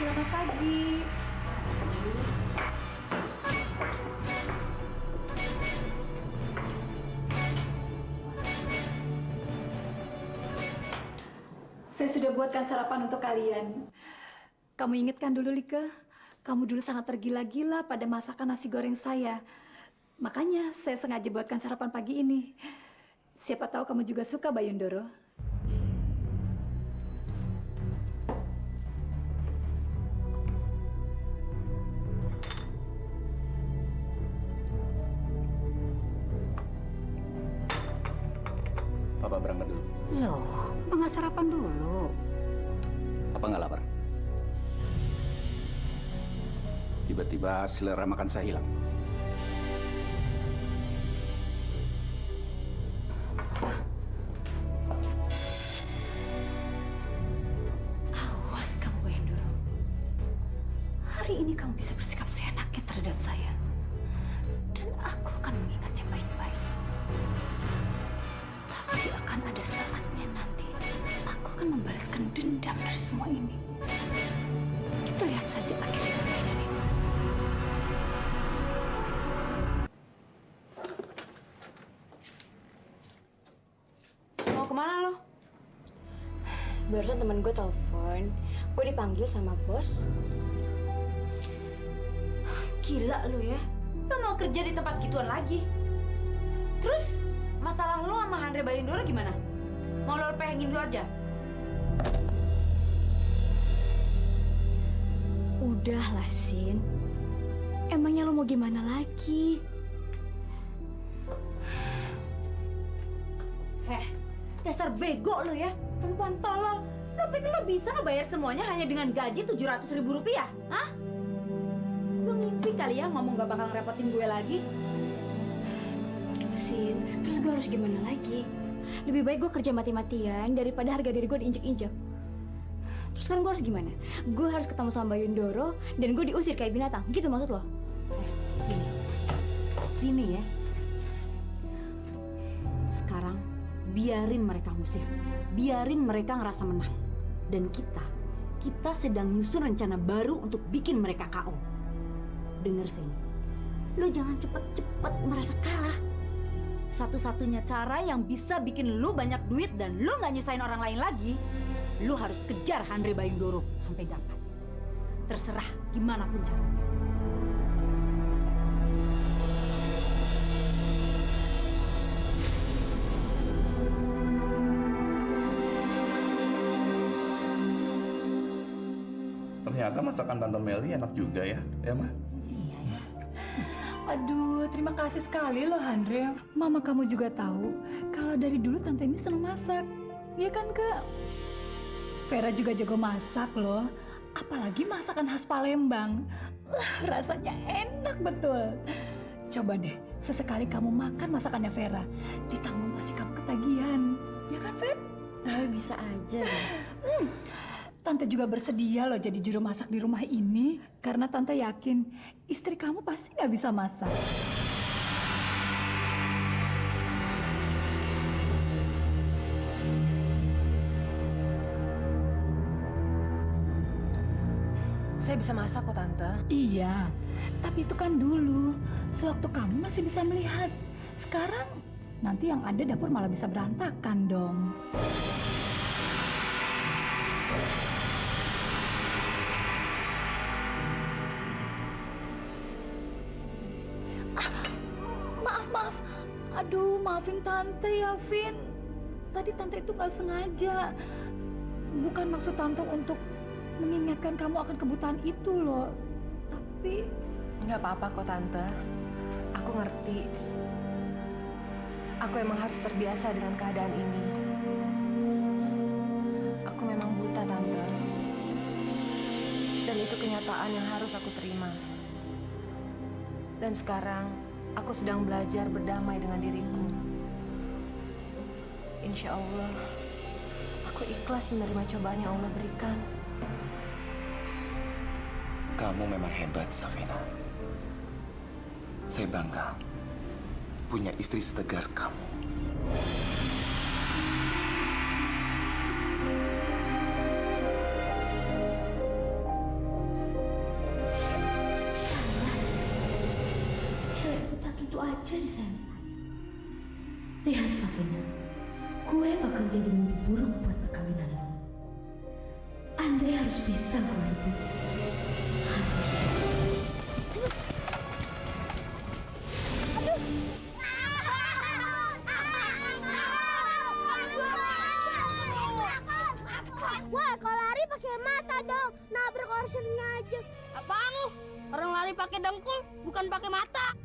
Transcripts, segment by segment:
Selamat pagi. Saya sudah buatkan sarapan untuk kalian. Kamu ingatkan dulu, Lika. Kamu dulu sangat tergila-gila pada masakan nasi goreng saya. Makanya saya sengaja buatkan sarapan pagi ini. Siapa tahu kamu juga suka, Bayundoro. Papa berangkat dulu. Loh, apa nggak sarapan dulu? Papa nggak lapar. Tiba-tiba selera makan saya hilang. Awas kamu, Bayundoro. Hari ini kamu bisa bersikap seenaknya terhadap saya. Dan aku akan mengingatnya baik-baik. Tapi akan ada saatnya nanti aku akan membalaskan dendam dari semua ini. Kita lihat saja akhirnya permainan ini. Mau kemana lo? Barusan temen gue telepon, gue dipanggil sama bos. Gila lo ya. Lo mau kerja di tempat gituan lagi? Terus masalah lo sama Andre Bayundoro gimana? Mau lo pehengin dulu aja? Udahlah, Sin. Emangnya lo mau gimana lagi? Heh, dasar bego lo ya. Perempuan tolol. Lo pikir lo bisa ngebayar semuanya hanya dengan gaji 700.000 rupiah? Hah? Lo ngimpi kali ya ngomong gak bakal ngerepotin gue lagi? Sin, terus gue harus gimana lagi? Lebih baik gue kerja mati-matian daripada harga diri gue diinjek-injek. Terus sekarang gue harus gimana? Gue harus ketemu sama Bayundoro dan gue diusir kayak binatang. Gitu maksud lo? Sini. Sini ya. Sekarang biarin mereka ngusir. Biarin mereka ngerasa menang. Dan kita sedang nyusun rencana baru untuk bikin mereka KO. Dengar sini. Lu jangan cepet-cepet merasa kalah. Satu-satunya cara yang bisa bikin lu banyak duit dan lu nggak nyusahin orang lain lagi, lu harus kejar Andre Bayundoro sampai dapat. Terserah gimana pun caranya. Ternyata masakan Tante Meli enak juga ya, Ma? Aduh, terima kasih sekali loh, Andre. Mama kamu juga tahu kalau dari dulu tante ini senang masak. Iya kan, Kak? Vera juga jago masak loh. Apalagi masakan khas Palembang. Rasanya enak betul. Coba deh, sesekali kamu makan masakannya Vera. Ditanggung pasti kamu ketagihan. Ya kan, Ver? Bisa aja. Tante juga bersedia loh jadi juru masak di rumah ini. Karena tante yakin istri kamu pasti nggak bisa masak. Saya bisa masak kok, Tante. Iya, tapi itu kan dulu. Sewaktu kamu masih bisa melihat. Sekarang nanti yang ada dapur malah bisa berantakan dong. Maaf. Aduh, maafin Tante ya, Vin. Tadi Tante itu nggak sengaja. Bukan maksud Tante untuk mengingatkan kamu akan kebutaan itu loh. Tapi... Nggak apa-apa kok, Tante. Aku ngerti. Aku emang harus terbiasa dengan keadaan ini. Aku memang buta, Tante. Dan itu kenyataan yang harus aku terima. Dan sekarang, aku sedang belajar berdamai dengan diriku. Insya Allah, aku ikhlas menerima cobaan yang Allah berikan. Kamu memang hebat, Safina. Saya bangga punya istri setegar kamu. aja disensor. Lihat Safina, gue bakal jadi mimpi buruk buat perkawinan lo. Andre harus bisa gue rebut. Harus. Wah, kalau lari pakai mata dong, nabrak orsennya aja. Apaan lu? Orang lari pakai dengkul, bukan pakai mata.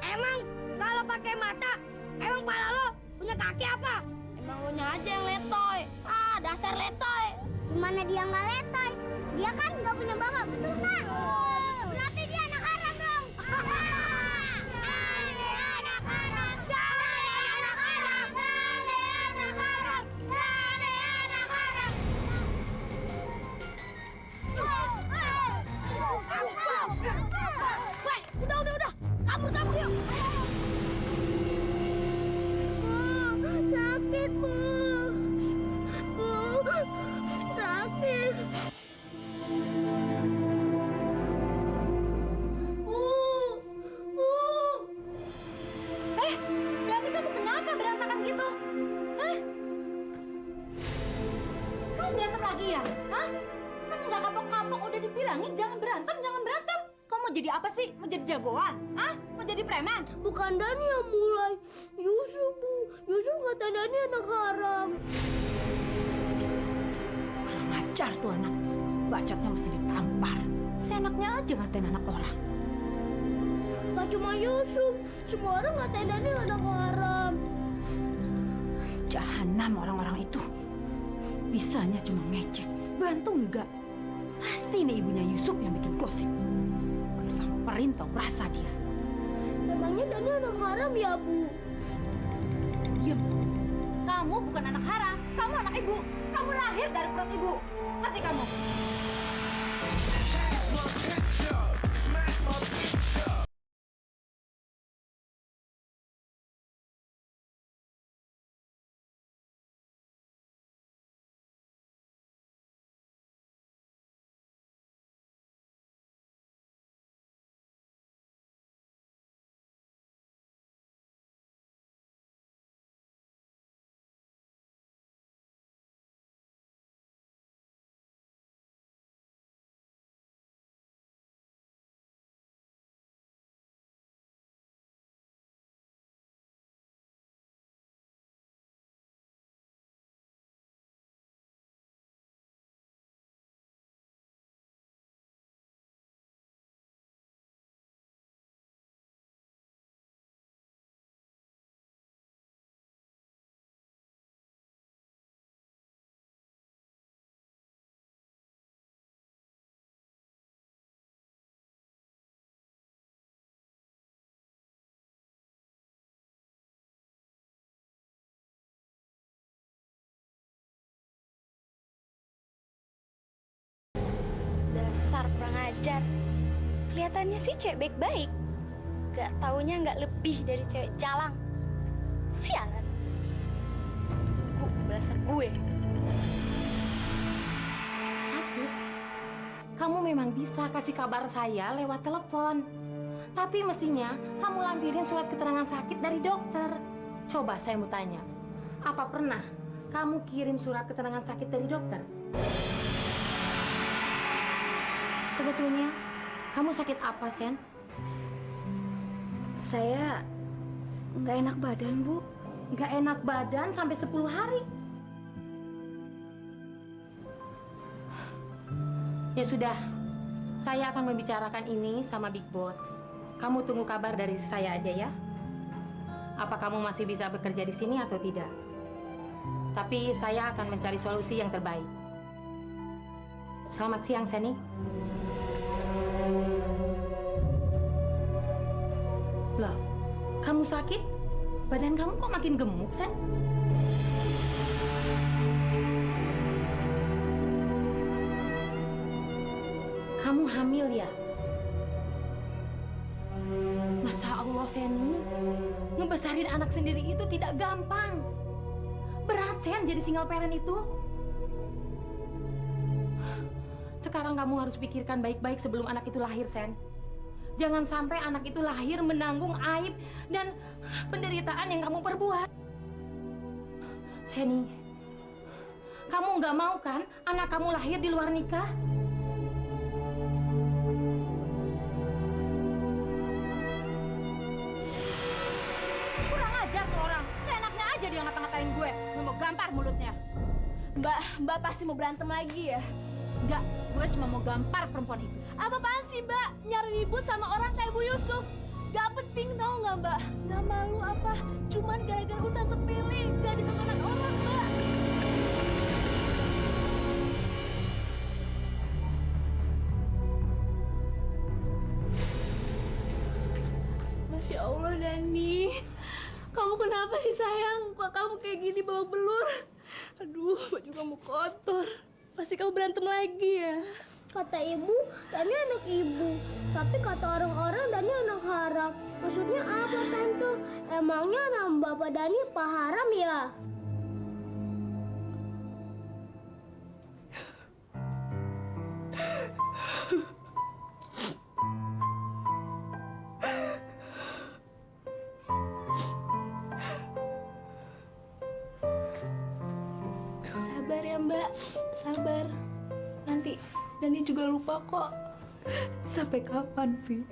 Emang kalau pakai mata, emang pala lo punya kaki apa? Emang lo aja yang letoy. Ah, dasar letoy. Gimana dia nggak letoy? Dia kan nggak punya bapak, betul kan? Berarti dia anak haram dong. Udah, kabur yuk. Sakit, Bu. Sakit. Berarti kamu kenapa berantakan gitu? Hah? Kamu berantem lagi ya? Hah? Kan nggak kapok-kapok, udah dibilangin jangan berantem, jangan berantem. Kamu mau jadi apa sih? Mau jadi jagoan? Hah? Mau jadi preman? Bukan Dani yang mulai. Yusuf, Bu. Yusuf kata Dani anak haram. Kurang ajar tuh anak. Bacotnya mesti ditampar. Seenaknya aja ngatain anak orang. Gak cuma Yusuf, semua orang ngatain Dani anak haram. Jahanam orang-orang itu. Bisanya cuma ngecek. Bantu enggak? Pasti ini ibunya Yusuf yang bikin gosip. Gue samperin tau rasa dia. Emangnya Dani anak haram ya, Bu? Diam. Kamu bukan anak haram. Kamu anak ibu. Kamu lahir dari perut ibu. Ngerti kamu? Dasar kurang ajar. Kelihatannya sih cewek baik-baik. Gak taunya nggak lebih dari cewek jalang. Sialan. Gue berasal gue. Sakit. Kamu memang bisa kasih kabar saya lewat telepon. Tapi mestinya kamu lampirin surat keterangan sakit dari dokter. Coba saya mau tanya, apa pernah kamu kirim surat keterangan sakit dari dokter? Sebetulnya kamu sakit apa, Sen? Saya nggak enak badan, Bu. Nggak enak badan sampai 10 hari. Ya sudah, saya akan membicarakan ini sama Big Boss. Kamu tunggu kabar dari saya aja ya. Apa kamu masih bisa bekerja di sini atau tidak? Tapi saya akan mencari solusi yang terbaik. Selamat siang, Seni. Loh, kamu sakit? Badan kamu kok makin gemuk, Sen? Kamu hamil ya? Masya Allah, Seni. Ngebesarin anak sendiri itu tidak gampang. Berat, Sen, jadi single parent itu. Sekarang kamu harus pikirkan baik-baik sebelum anak itu lahir, Sen. Jangan sampai anak itu lahir menanggung aib dan penderitaan yang kamu perbuat. Seni, kamu nggak mau kan anak kamu lahir di luar nikah? Kurang ajar tuh orang. Seenaknya aja dia ngata-ngatain gue. Gue mau gampar mulutnya. Mbak pasti mau berantem lagi ya? Enggak, gue cuma mau gampar perempuan itu. Apa-apaan sih, Mbak? Nyari ribut sama orang kayak Bu Yusuf. Gak penting tau nggak, Mbak? Gak malu apa? Cuman gara-gara usaha sepele jadi tontonan orang, Mbak. Masya Allah, Dani. Kamu kenapa sih, sayang? Kok kamu kayak gini babak belur? Aduh, baju kamu kotor. Pasti kamu berantem lagi ya? Kata ibu, Dani anak ibu. Tapi kata orang-orang Dani anak haram. Maksudnya apa, Tante? Emangnya nama Bapak Dani Pak Haram ya? Sabar ya, Mbak. Sabar. Nanti Dani juga lupa kok. Sampai kapan, Vi?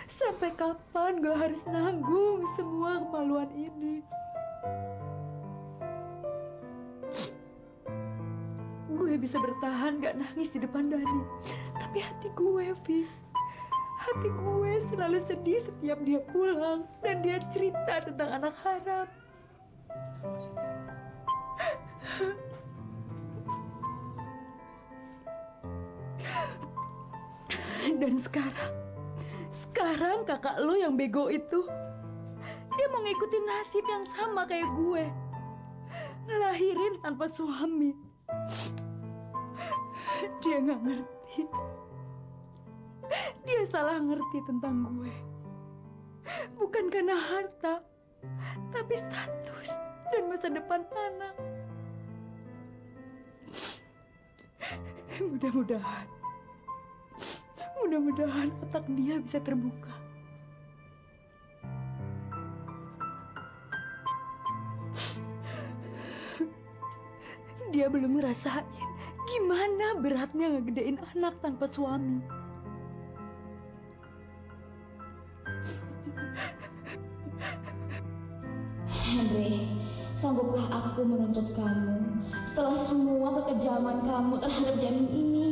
Sampai kapan gue harus nanggung semua kemaluan ini? Gue bisa bertahan gak nangis di depan Dani. Tapi hati gue, Vi, hati gue selalu sedih setiap dia pulang dan dia cerita tentang anak haram. Dan sekarang kakak lo yang bego itu, dia mau ngikutin nasib yang sama kayak gue. Ngelahirin tanpa suami. Dia nggak ngerti. Dia salah ngerti tentang gue. Bukan karena harta, tapi status dan masa depan anak. Mudah-mudahan otak dia bisa terbuka. Dia belum ngerasain gimana beratnya ngegedein anak tanpa suami. Andre, sanggupkah aku menuntut kamu setelah semua kekejaman kamu terhadap janin ini?